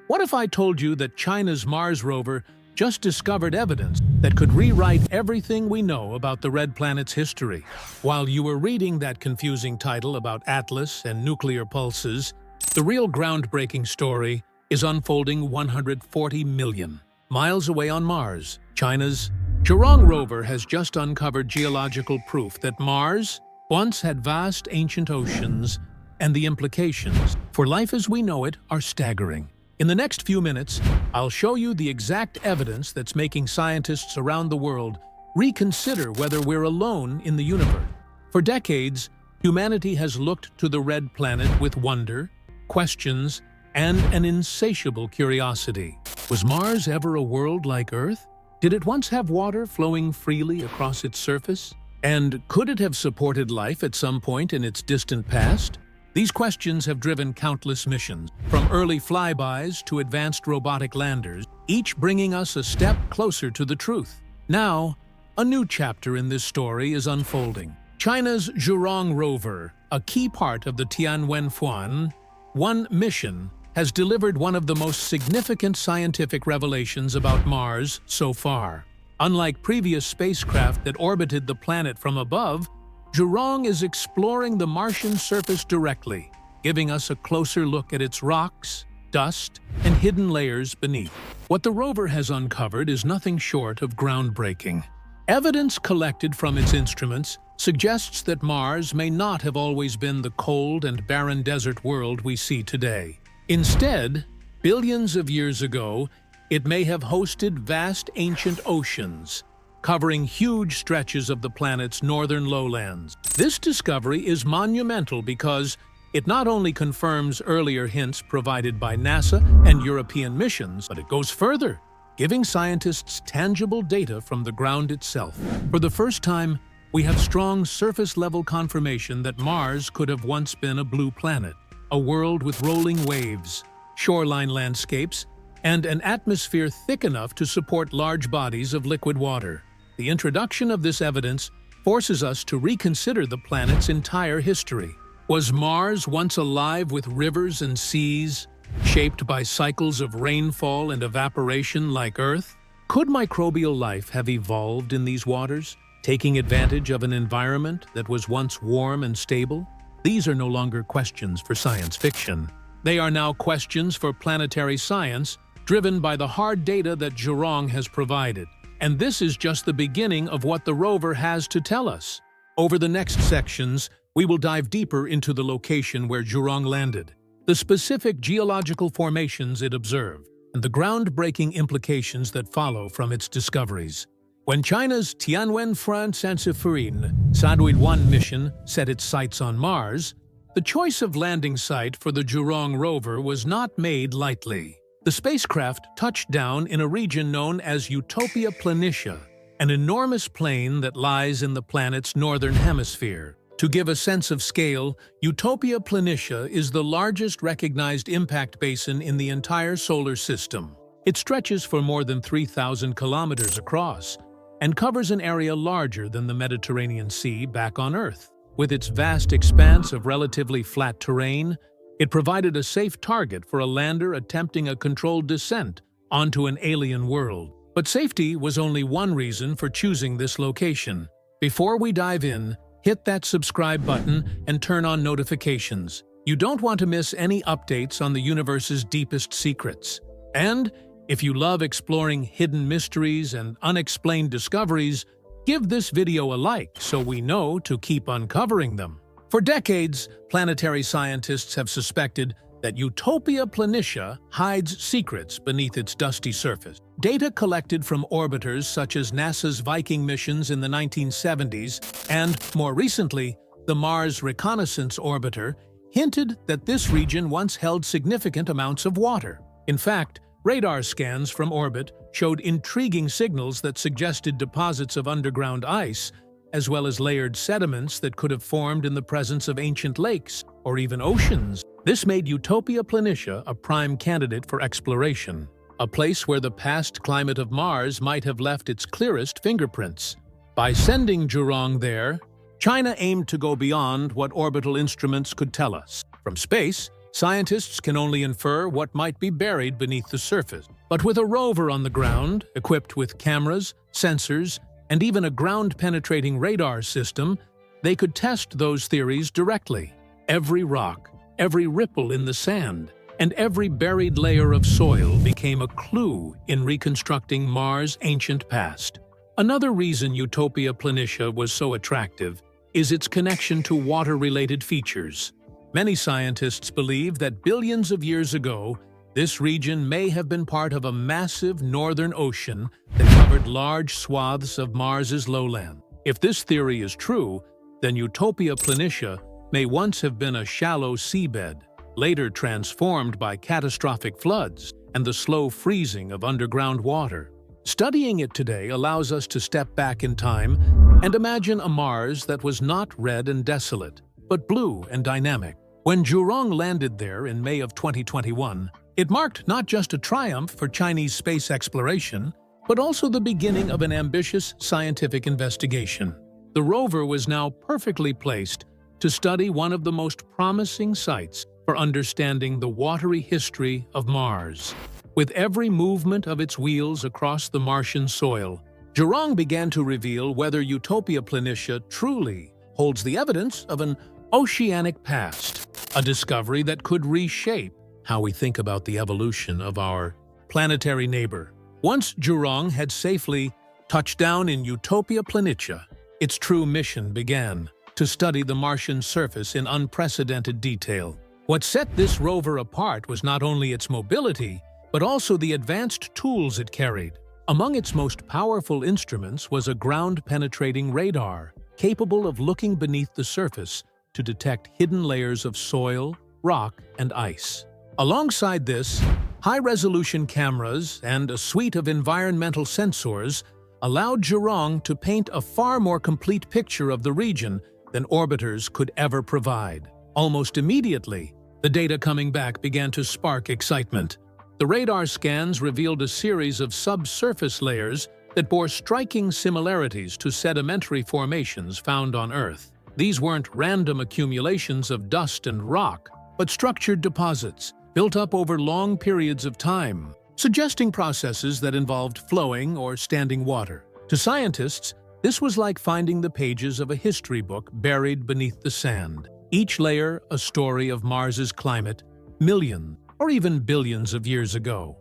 What if I told you that China's Mars rover just discovered evidence that could rewrite everything we know about the red planet's history? While you were reading that confusing title about Atlas and nuclear pulses, the real groundbreaking story is unfolding 140 million miles away on Mars. China's Zhurong rover has just uncovered geological proof that Mars once had vast ancient oceans, and the implications for life as we know it are staggering. In the next few minutes, I'll show you the exact evidence that's making scientists around the world reconsider whether we're alone in the universe. For decades, humanity has looked to the red planet with wonder, questions, and an insatiable curiosity. Was Mars ever a world like Earth? Did it once have water flowing freely across its surface? And could it have supported life at some point in its distant past? These questions have driven countless missions, from early flybys to advanced robotic landers, each bringing us a step closer to the truth. Now, a new chapter in this story is unfolding. China's Zhurong rover, a key part of the Tianwen-1 mission, has delivered one of the most significant scientific revelations about Mars so far. Unlike previous spacecraft that orbited the planet from above, Zhurong is exploring the Martian surface directly, giving us a closer look at its rocks, dust, and hidden layers beneath. What the rover has uncovered is nothing short of groundbreaking. Evidence collected from its instruments suggests that Mars may not have always been the cold and barren desert world we see today. Instead, billions of years ago, it may have hosted vast ancient oceans, covering huge stretches of the planet's northern lowlands. This discovery is monumental because it not only confirms earlier hints provided by NASA and European missions, but it goes further, giving scientists tangible data from the ground itself. For the first time, we have strong surface-level confirmation that Mars could have once been a blue planet, a world with rolling waves, shoreline landscapes, and an atmosphere thick enough to support large bodies of liquid water. The introduction of this evidence forces us to reconsider the planet's entire history. Was Mars once alive with rivers and seas, shaped by cycles of rainfall and evaporation like Earth? Could microbial life have evolved in these waters, taking advantage of an environment that was once warm and stable? These are no longer questions for science fiction. They are now questions for planetary science, driven by the hard data that Zhurong has provided. And this is just the beginning of what the rover has to tell us. Over the next sections, we will dive deeper into the location where Zhurong landed, the specific geological formations it observed, and the groundbreaking implications that follow from its discoveries. When China's Tianwen-1 mission set its sights on Mars, the choice of landing site for the Zhurong rover was not made lightly. The spacecraft touched down in a region known as Utopia Planitia, an enormous plain that lies in the planet's northern hemisphere. To give a sense of scale, Utopia Planitia is the largest recognized impact basin in the entire solar system. It stretches for more than 3,000 kilometers across and covers an area larger than the Mediterranean Sea back on Earth. With its vast expanse of relatively flat terrain, it provided a safe target for a lander attempting a controlled descent onto an alien world. But safety was only one reason for choosing this location. Before we dive in, hit that subscribe button and turn on notifications. You don't want to miss any updates on the universe's deepest secrets. And if you love exploring hidden mysteries and unexplained discoveries, give this video a like so we know to keep uncovering them. For decades, planetary scientists have suspected that Utopia Planitia hides secrets beneath its dusty surface. Data collected from orbiters such as NASA's Viking missions in the 1970s and, more recently, the Mars Reconnaissance Orbiter hinted that this region once held significant amounts of water. In fact, radar scans from orbit showed intriguing signals that suggested deposits of underground ice, as well as layered sediments that could have formed in the presence of ancient lakes or even oceans. This made Utopia Planitia a prime candidate for exploration, a place where the past climate of Mars might have left its clearest fingerprints. By sending Zhurong there, China aimed to go beyond what orbital instruments could tell us. From space, scientists can only infer what might be buried beneath the surface. But with a rover on the ground, equipped with cameras, sensors, and even a ground-penetrating radar system, they could test those theories directly. Every rock, every ripple in the sand, and every buried layer of soil became a clue in reconstructing Mars' ancient past. Another reason Utopia Planitia was so attractive is its connection to water-related features. Many scientists believe that billions of years ago, this region may have been part of a massive northern ocean that covered large swaths of Mars's lowland. If this theory is true, then Utopia Planitia may once have been a shallow seabed, later transformed by catastrophic floods and the slow freezing of underground water. Studying it today allows us to step back in time and imagine a Mars that was not red and desolate, but blue and dynamic. When Zhurong landed there in May of 2021, it marked not just a triumph for Chinese space exploration, but also the beginning of an ambitious scientific investigation. The rover was now perfectly placed to study one of the most promising sites for understanding the watery history of Mars. With every movement of its wheels across the Martian soil, Zhurong began to reveal whether Utopia Planitia truly holds the evidence of an oceanic past, a discovery that could reshape how we think about the evolution of our planetary neighbor. Once Zhurong had safely touched down in Utopia Planitia, its true mission began: to study the Martian surface in unprecedented detail. What set this rover apart was not only its mobility, but also the advanced tools it carried. Among its most powerful instruments was a ground-penetrating radar, capable of looking beneath the surface to detect hidden layers of soil, rock, and ice. Alongside this, high-resolution cameras and a suite of environmental sensors allowed Zhurong to paint a far more complete picture of the region than orbiters could ever provide. Almost immediately, the data coming back began to spark excitement. The radar scans revealed a series of subsurface layers that bore striking similarities to sedimentary formations found on Earth. These weren't random accumulations of dust and rock, but structured deposits built up over long periods of time, suggesting processes that involved flowing or standing water. To scientists, this was like finding the pages of a history book buried beneath the sand. Each layer a story of Mars's climate, millions or even billions of years ago.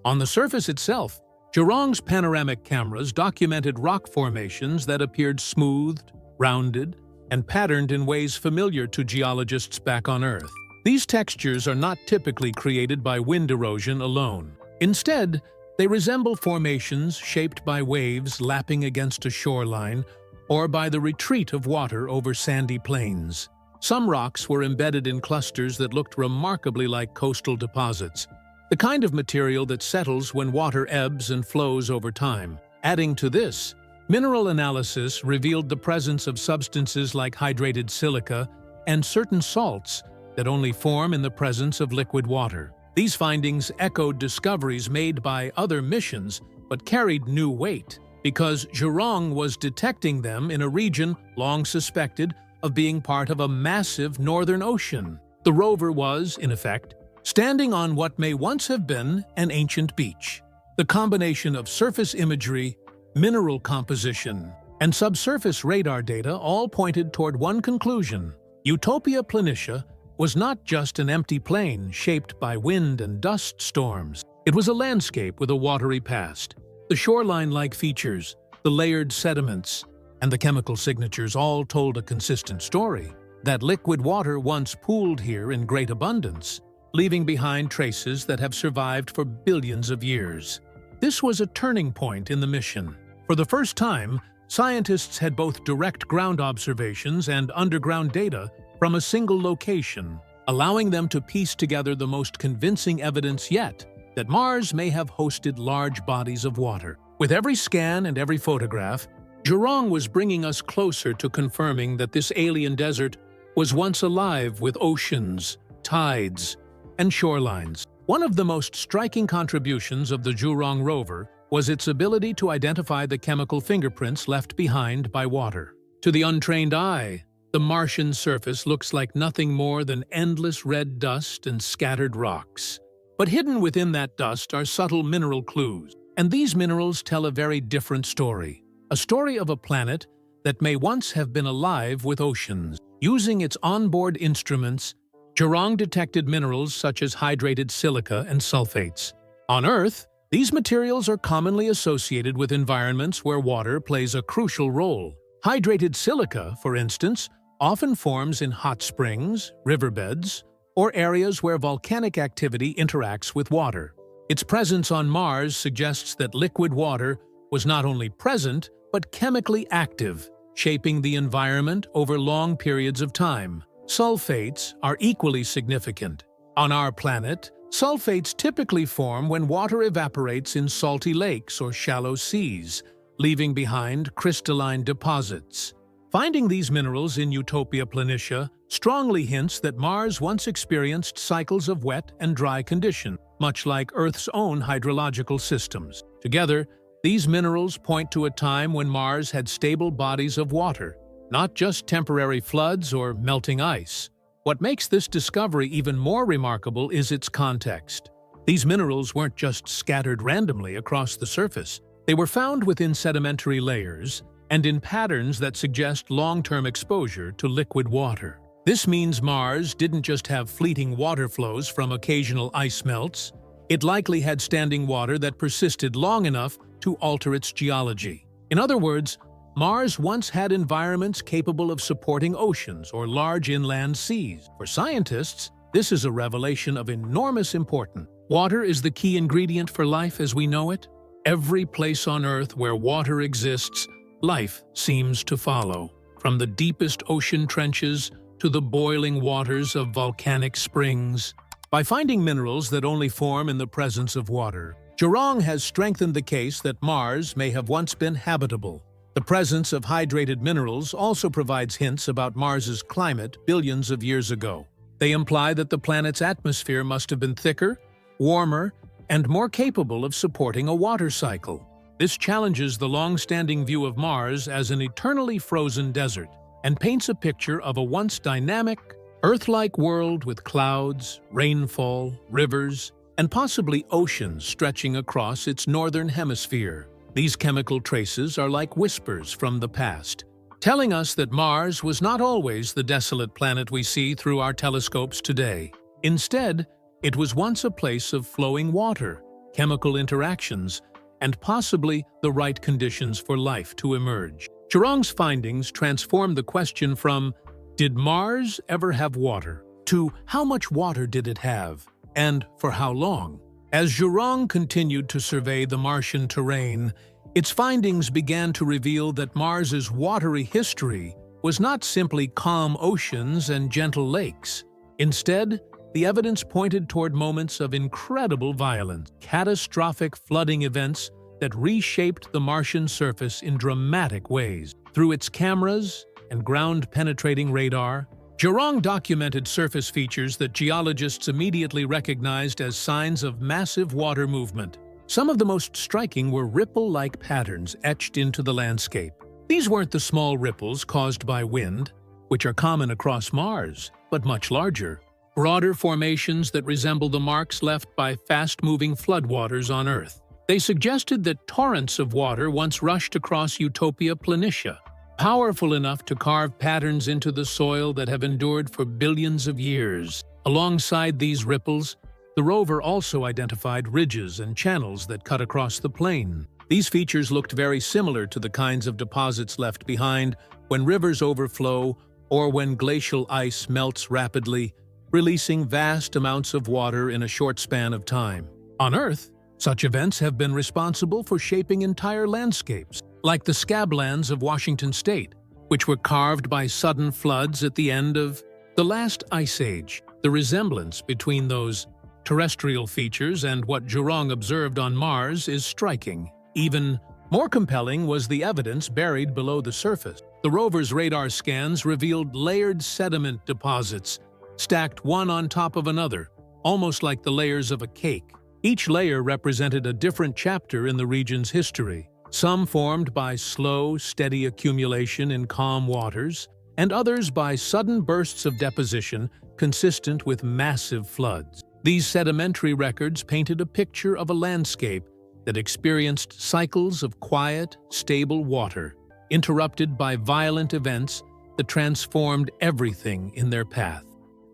On the surface itself, Zhurong's panoramic cameras documented rock formations that appeared smoothed, rounded, and patterned in ways familiar to geologists back on Earth. These textures are not typically created by wind erosion alone. Instead, they resemble formations shaped by waves lapping against a shoreline or by the retreat of water over sandy plains. Some rocks were embedded in clusters that looked remarkably like coastal deposits, the kind of material that settles when water ebbs and flows over time. Adding to this, mineral analysis revealed the presence of substances like hydrated silica and certain salts that only form in the presence of liquid water. These findings echoed discoveries made by other missions, but carried new weight, because Zhurong was detecting them in a region long suspected of being part of a massive northern ocean. The rover was, in effect, standing on what may once have been an ancient beach. The combination of surface imagery, mineral composition, and subsurface radar data all pointed toward one conclusion: Utopia Planitia was not just an empty plain shaped by wind and dust storms. It was a landscape with a watery past. The shoreline-like features, the layered sediments, and the chemical signatures all told a consistent story, that liquid water once pooled here in great abundance, leaving behind traces that have survived for billions of years. This was a turning point in the mission. For the first time, scientists had both direct ground observations and underground data from a single location, allowing them to piece together the most convincing evidence yet that Mars may have hosted large bodies of water. With every scan and every photograph, Zhurong was bringing us closer to confirming that this alien desert was once alive with oceans, tides, and shorelines. One of the most striking contributions of the Zhurong rover was its ability to identify the chemical fingerprints left behind by water. To the untrained eye, The Martian surface looks like nothing more than endless red dust and scattered rocks. But hidden within that dust are subtle mineral clues. And these minerals tell a very different story. A story of a planet that may once have been alive with oceans. Using its onboard instruments, Zhurong detected minerals such as hydrated silica and sulfates. On Earth, these materials are commonly associated with environments where water plays a crucial role. Hydrated silica, for instance, often forms in hot springs, riverbeds, or areas where volcanic activity interacts with water. Its presence on Mars suggests that liquid water was not only present, but chemically active, shaping the environment over long periods of time. Sulfates are equally significant. On our planet, sulfates typically form when water evaporates in salty lakes or shallow seas, leaving behind crystalline deposits. Finding these minerals in Utopia Planitia strongly hints that Mars once experienced cycles of wet and dry condition, much like Earth's own hydrological systems. Together, these minerals point to a time when Mars had stable bodies of water, not just temporary floods or melting ice. What makes this discovery even more remarkable is its context. These minerals weren't just scattered randomly across the surface. They were found within sedimentary layers and in patterns that suggest long-term exposure to liquid water. This means Mars didn't just have fleeting water flows from occasional ice melts. It likely had standing water that persisted long enough to alter its geology. In other words, Mars once had environments capable of supporting oceans or large inland seas. For scientists, this is a revelation of enormous importance. Water is the key ingredient for life as we know it. Every place on Earth where water exists, life seems to follow. From the deepest ocean trenches to the boiling waters of volcanic springs. By finding minerals that only form in the presence of water, Zhurong has strengthened the case that Mars may have once been habitable. The presence of hydrated minerals also provides hints about Mars's climate billions of years ago. They imply that the planet's atmosphere must have been thicker, warmer, and more capable of supporting a water cycle. This challenges the long-standing view of Mars as an eternally frozen desert and paints a picture of a once dynamic, Earth-like world with clouds, rainfall, rivers, and possibly oceans stretching across its northern hemisphere. These chemical traces are like whispers from the past, telling us that Mars was not always the desolate planet we see through our telescopes today. Instead, it was once a place of flowing water, chemical interactions, and possibly the right conditions for life to emerge. Zhurong's findings transform the question from, did Mars ever have water, to how much water did it have, and for how long? As Zhurong continued to survey the Martian terrain, its findings began to reveal that Mars's watery history was not simply calm oceans and gentle lakes. Instead, the evidence pointed toward moments of incredible violence, catastrophic flooding events that reshaped the Martian surface in dramatic ways. Through its cameras and ground-penetrating radar, Zhurong documented surface features that geologists immediately recognized as signs of massive water movement. Some of the most striking were ripple-like patterns etched into the landscape. These weren't the small ripples caused by wind, which are common across Mars, but much larger. Broader formations that resemble the marks left by fast-moving floodwaters on Earth. They suggested that torrents of water once rushed across Utopia Planitia, powerful enough to carve patterns into the soil that have endured for billions of years. Alongside these ripples, the rover also identified ridges and channels that cut across the plain. These features looked very similar to the kinds of deposits left behind when rivers overflow or when glacial ice melts rapidly, releasing vast amounts of water in a short span of time. On Earth, such events have been responsible for shaping entire landscapes, like the scablands of Washington State, which were carved by sudden floods at the end of the last ice age. The resemblance between those terrestrial features and what Zhurong observed on Mars is striking. Even more compelling was the evidence buried below the surface. The rover's radar scans revealed layered sediment deposits, stacked one on top of another, almost like the layers of a cake. Each layer represented a different chapter in the region's history, some formed by slow, steady accumulation in calm waters, and others by sudden bursts of deposition consistent with massive floods. These sedimentary records painted a picture of a landscape that experienced cycles of quiet, stable water, interrupted by violent events that transformed everything in their path.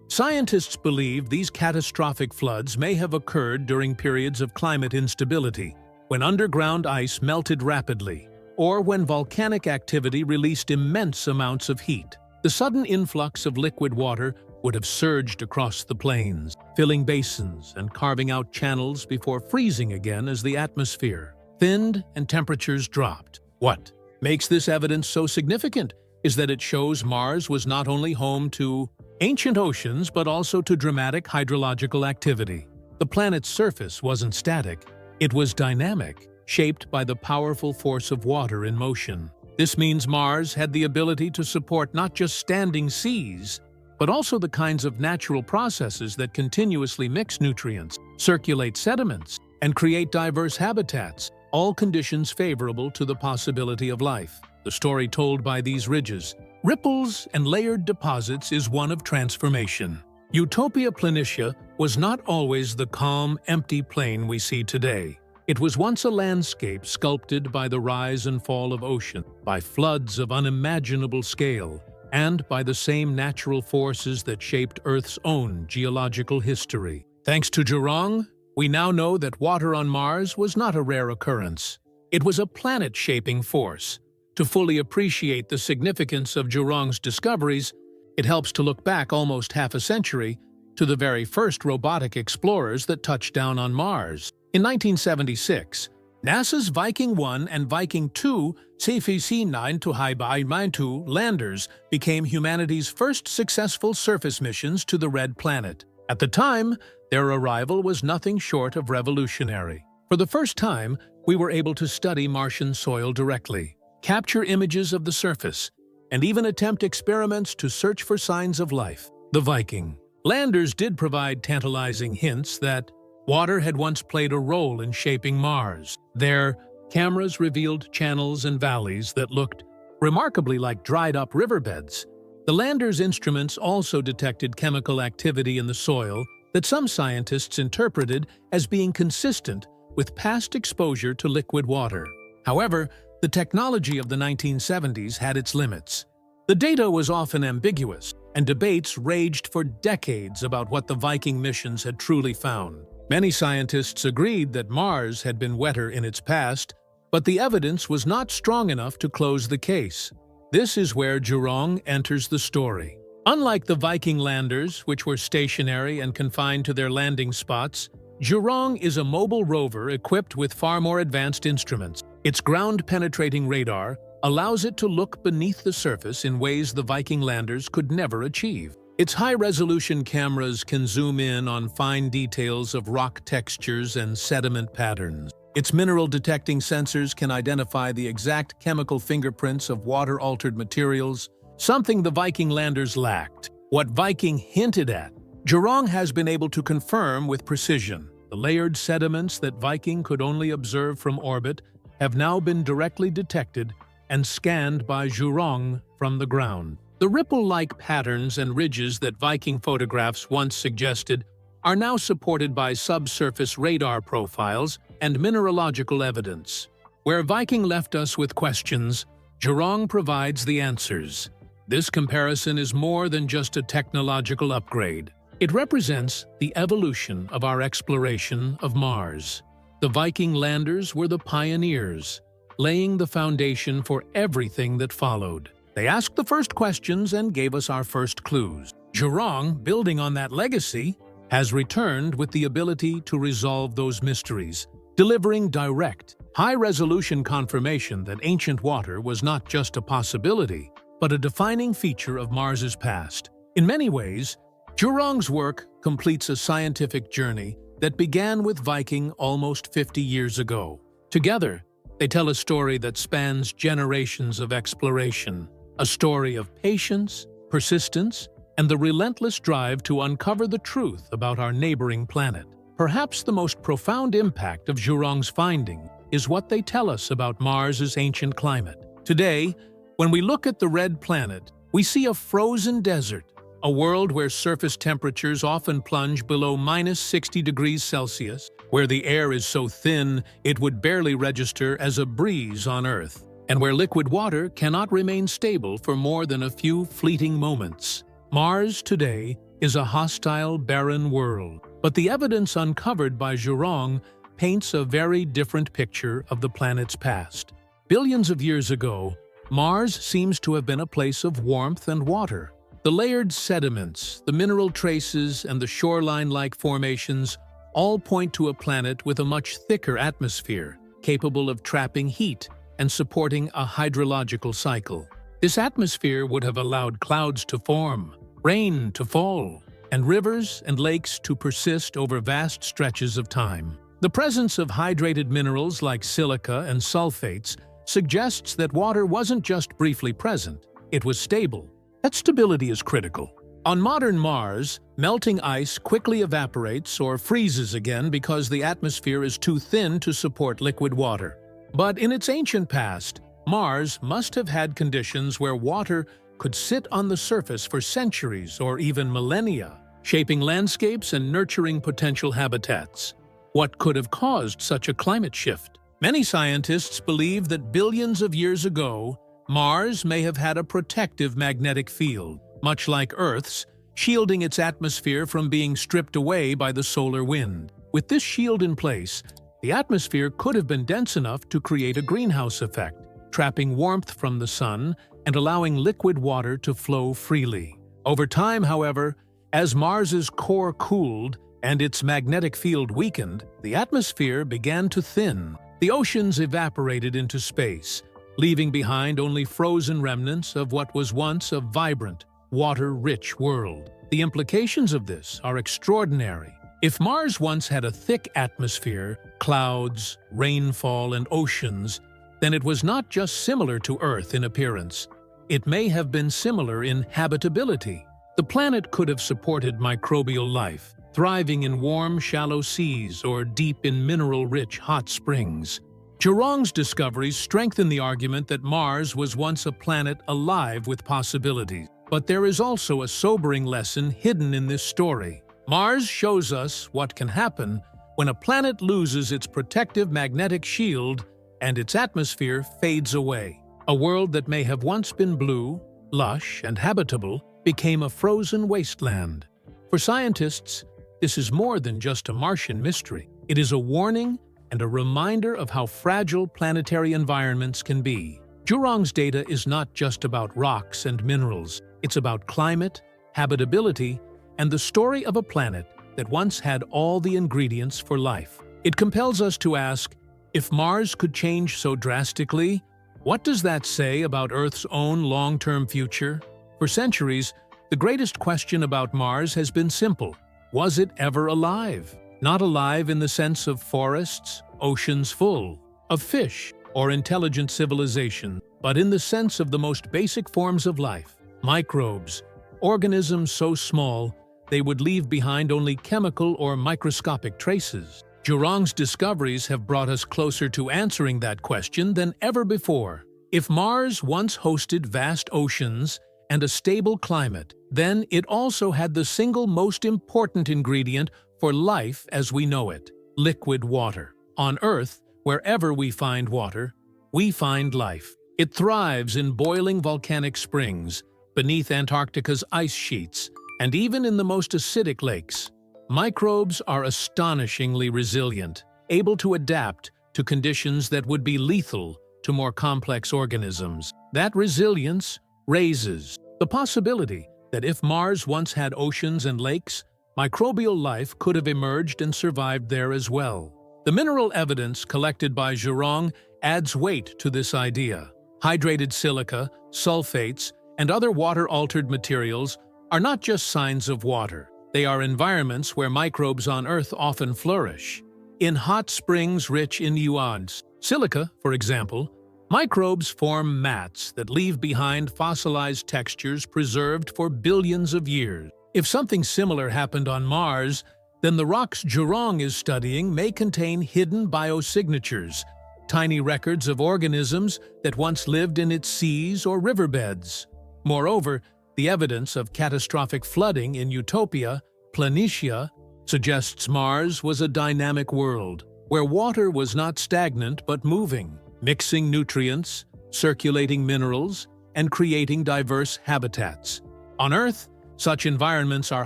Scientists believe these catastrophic floods may have occurred during periods of climate instability, when underground ice melted rapidly, or when volcanic activity released immense amounts of heat. The sudden influx of liquid water would have surged across the plains, filling basins and carving out channels before freezing again as the atmosphere thinned and temperatures dropped. What makes this evidence so significant is that it shows Mars was not only home to ancient oceans but also to dramatic hydrological activity. The planet's surface wasn't static, it was dynamic, shaped by the powerful force of water in motion. This means Mars had the ability to support not just standing seas, but also the kinds of natural processes that continuously mix nutrients, circulate sediments, and create diverse habitats, all conditions favorable to the possibility of life. The story told by these ridges, ripples, and layered deposits is one of transformation. Utopia Planitia was not always the calm, empty plain we see today. It was once a landscape sculpted by the rise and fall of ocean, by floods of unimaginable scale, and by the same natural forces that shaped Earth's own geological history. Thanks to Zhurong, we now know that water on Mars was not a rare occurrence. It was a planet-shaping force. To fully appreciate the significance of Zhurong's discoveries, it helps to look back almost half a century to the very first robotic explorers that touched down on Mars. In 1976, NASA's Viking 1 and Viking 2 Habitability landers became humanity's first successful surface missions to the Red Planet. At the time, their arrival was nothing short of revolutionary. For the first time, we were able to study Martian soil directly, capture images of the surface, and even attempt experiments to search for signs of life. The Viking landers did provide tantalizing hints that water had once played a role in shaping Mars. Their cameras revealed channels and valleys that looked remarkably like dried-up riverbeds. The landers' instruments also detected chemical activity in the soil that some scientists interpreted as being consistent with past exposure to liquid water. However, the technology of the 1970s had its limits. The data was often ambiguous, and debates raged for decades about what the Viking missions had truly found. Many scientists agreed that Mars had been wetter in its past, but the evidence was not strong enough to close the case. This is where Zhurong enters the story. Unlike the Viking landers, which were stationary and confined to their landing spots, Zhurong is a mobile rover equipped with far more advanced instruments. Its ground-penetrating radar allows it to look beneath the surface in ways the Viking landers could never achieve. Its high-resolution cameras can zoom in on fine details of rock textures and sediment patterns. Its mineral-detecting sensors can identify the exact chemical fingerprints of water-altered materials, something the Viking landers lacked. What Viking hinted at, Zhurong has been able to confirm with precision. The layered sediments that Viking could only observe from orbit have now been directly detected and scanned by Zhurong from the ground. The ripple-like patterns and ridges that Viking photographs once suggested are now supported by subsurface radar profiles and mineralogical evidence. Where Viking left us with questions, Zhurong provides the answers. This comparison is more than just a technological upgrade. It represents the evolution of our exploration of Mars. The Viking landers were the pioneers, laying the foundation for everything that followed. They asked the first questions and gave us our first clues. Zhurong, building on that legacy, has returned with the ability to resolve those mysteries, delivering direct, high-resolution confirmation that ancient water was not just a possibility, but a defining feature of Mars's past. In many ways, Zhurong's work completes a scientific journey that began with Viking almost 50 years ago. Together, they tell a story that spans generations of exploration, a story of patience, persistence, and the relentless drive to uncover the truth about our neighboring planet. Perhaps the most profound impact of Zhurong's finding is what they tell us about Mars's ancient climate. Today, when we look at the Red Planet, we see a frozen desert, a world where surface temperatures often plunge below -60 degrees Celsius, where the air is so thin it would barely register as a breeze on Earth, and where liquid water cannot remain stable for more than a few fleeting moments. Mars today is a hostile, barren world, but the evidence uncovered by Zhurong paints a very different picture of the planet's past. Billions of years ago, Mars seems to have been a place of warmth and water. The layered sediments, the mineral traces, and the shoreline-like formations all point to a planet with a much thicker atmosphere, capable of trapping heat and supporting a hydrological cycle. This atmosphere would have allowed clouds to form, rain to fall, and rivers and lakes to persist over vast stretches of time. The presence of hydrated minerals like silica and sulfates suggests that water wasn't just briefly present, it was stable. That stability is critical. On modern Mars, melting ice quickly evaporates or freezes again because the atmosphere is too thin to support liquid water. But in its ancient past, Mars must have had conditions where water could sit on the surface for centuries or even millennia, shaping landscapes and nurturing potential habitats. What could have caused such a climate shift? Many scientists believe that billions of years ago, Mars may have had a protective magnetic field, much like Earth's, shielding its atmosphere from being stripped away by the solar wind. With this shield in place, the atmosphere could have been dense enough to create a greenhouse effect, trapping warmth from the sun and allowing liquid water to flow freely. Over time, however, as Mars's core cooled and its magnetic field weakened, the atmosphere began to thin. The oceans evaporated into space, leaving behind only frozen remnants of what was once a vibrant, water-rich world. The implications of this are extraordinary. If Mars once had a thick atmosphere, clouds, rainfall, and oceans, then it was not just similar to Earth in appearance. It may have been similar in habitability. The planet could have supported microbial life, thriving in warm, shallow seas or deep in mineral-rich hot springs. Zhurong's discoveries strengthen the argument that Mars was once a planet alive with possibilities. But there is also a sobering lesson hidden in this story. Mars shows us what can happen when a planet loses its protective magnetic shield and its atmosphere fades away. A world that may have once been blue, lush, and habitable became a frozen wasteland. For scientists, this is more than just a Martian mystery. It is a warning and a reminder of how fragile planetary environments can be. Zhurong's data is not just about rocks and minerals. It's about climate, habitability, and the story of a planet that once had all the ingredients for life. It compels us to ask, if Mars could change so drastically, what does that say about Earth's own long-term future? For centuries, the greatest question about Mars has been simple. Was it ever alive? Not alive in the sense of forests, oceans full, of fish, or intelligent civilization, but in the sense of the most basic forms of life, microbes, organisms so small they would leave behind only chemical or microscopic traces. Zhurong's discoveries have brought us closer to answering that question than ever before. If Mars once hosted vast oceans and a stable climate, then it also had the single most important ingredient for life as we know it: liquid water. On Earth, wherever we find water, we find life. It thrives in boiling volcanic springs, beneath Antarctica's ice sheets, and even in the most acidic lakes. Microbes are astonishingly resilient, able to adapt to conditions that would be lethal to more complex organisms. That resilience raises the possibility that if Mars once had oceans and lakes, microbial life could have emerged and survived there as well. The mineral evidence collected by Zhurong adds weight to this idea. Hydrated silica, sulfates, and other water-altered materials are not just signs of water. They are environments where microbes on Earth often flourish. In hot springs rich in ions, silica, for example, microbes form mats that leave behind fossilized textures preserved for billions of years. If something similar happened on Mars, then the rocks Zhurong is studying may contain hidden biosignatures, tiny records of organisms that once lived in its seas or riverbeds. Moreover, the evidence of catastrophic flooding in Utopia Planitia suggests Mars was a dynamic world, where water was not stagnant but moving, mixing nutrients, circulating minerals, and creating diverse habitats. On Earth, such environments are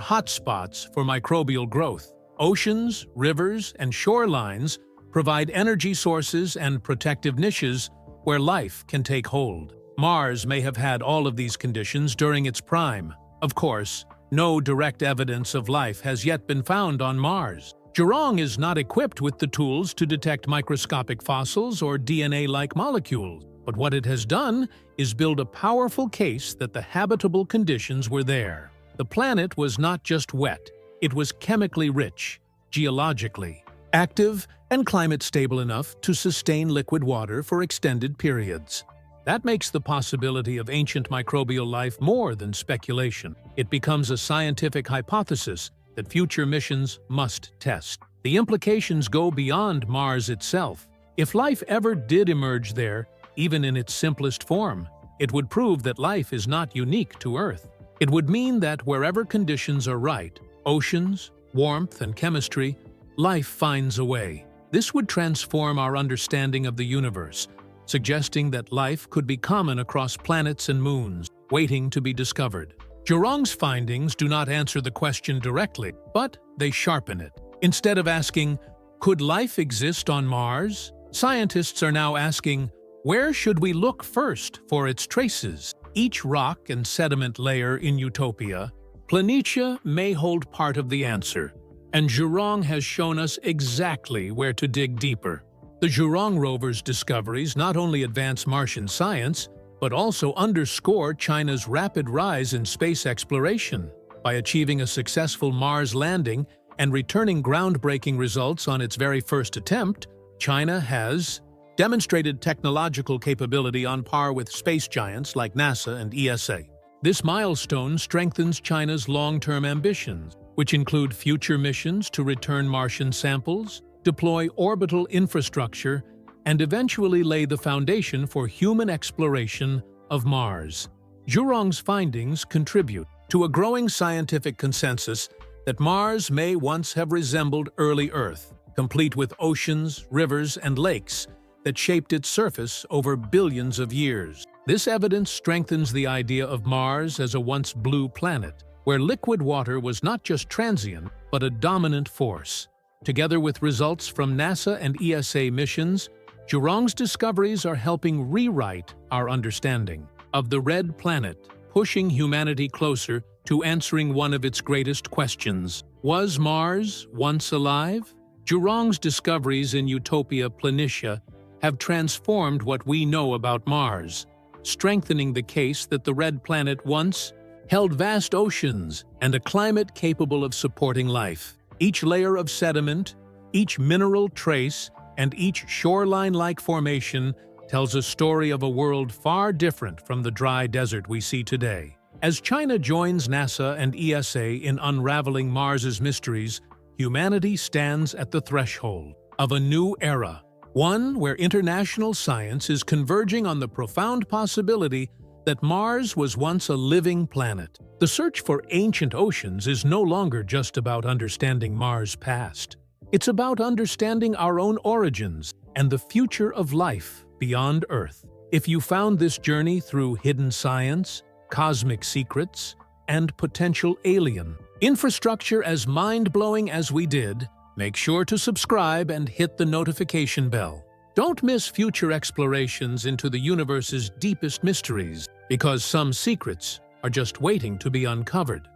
hotspots for microbial growth. Oceans, rivers, and shorelines provide energy sources and protective niches where life can take hold. Mars may have had all of these conditions during its prime. Of course, no direct evidence of life has yet been found on Mars. Zhurong is not equipped with the tools to detect microscopic fossils or DNA-like molecules, but what it has done is build a powerful case that the habitable conditions were there. The planet was not just wet, it was chemically rich, geologically active, and climate-stable enough to sustain liquid water for extended periods. That makes the possibility of ancient microbial life more than speculation. It becomes a scientific hypothesis that future missions must test. The implications go beyond Mars itself. If life ever did emerge there, even in its simplest form, it would prove that life is not unique to Earth. It would mean that wherever conditions are right, oceans, warmth, and chemistry, life finds a way. This would transform our understanding of the universe, suggesting that life could be common across planets and moons, waiting to be discovered. Zhurong's findings do not answer the question directly, but they sharpen it. Instead of asking, could life exist on Mars? Scientists are now asking, where should we look first for its traces? Each rock and sediment layer in Utopia Planitia may hold part of the answer, and Zhurong has shown us exactly where to dig deeper. The Zhurong rover's discoveries not only advance Martian science, but also underscore China's rapid rise in space exploration. By achieving a successful Mars landing and returning groundbreaking results on its very first attempt, China has demonstrated technological capability on par with space giants like NASA and ESA. This milestone strengthens China's long-term ambitions, which include future missions to return Martian samples, deploy orbital infrastructure, and eventually lay the foundation for human exploration of Mars. Zhurong's findings contribute to a growing scientific consensus that Mars may once have resembled early Earth, complete with oceans, rivers, and lakes that shaped its surface over billions of years. This evidence strengthens the idea of Mars as a once blue planet, where liquid water was not just transient, but a dominant force. Together with results from NASA and ESA missions, Zhurong's discoveries are helping rewrite our understanding of the red planet, pushing humanity closer to answering one of its greatest questions. Was Mars once alive? Zhurong's discoveries in Utopia Planitia have transformed what we know about Mars, strengthening the case that the red planet once held vast oceans and a climate capable of supporting life. Each layer of sediment, each mineral trace, and each shoreline-like formation tells a story of a world far different from the dry desert we see today. As China joins NASA and ESA in unraveling Mars's mysteries, humanity stands at the threshold of a new era, one where international science is converging on the profound possibility that Mars was once a living planet. The search for ancient oceans is no longer just about understanding Mars' past. It's about understanding our own origins and the future of life beyond Earth. If you found this journey through hidden science, cosmic secrets, and potential alien infrastructure as mind-blowing as we did, make sure to subscribe and hit the notification bell. Don't miss future explorations into the universe's deepest mysteries, because some secrets are just waiting to be uncovered.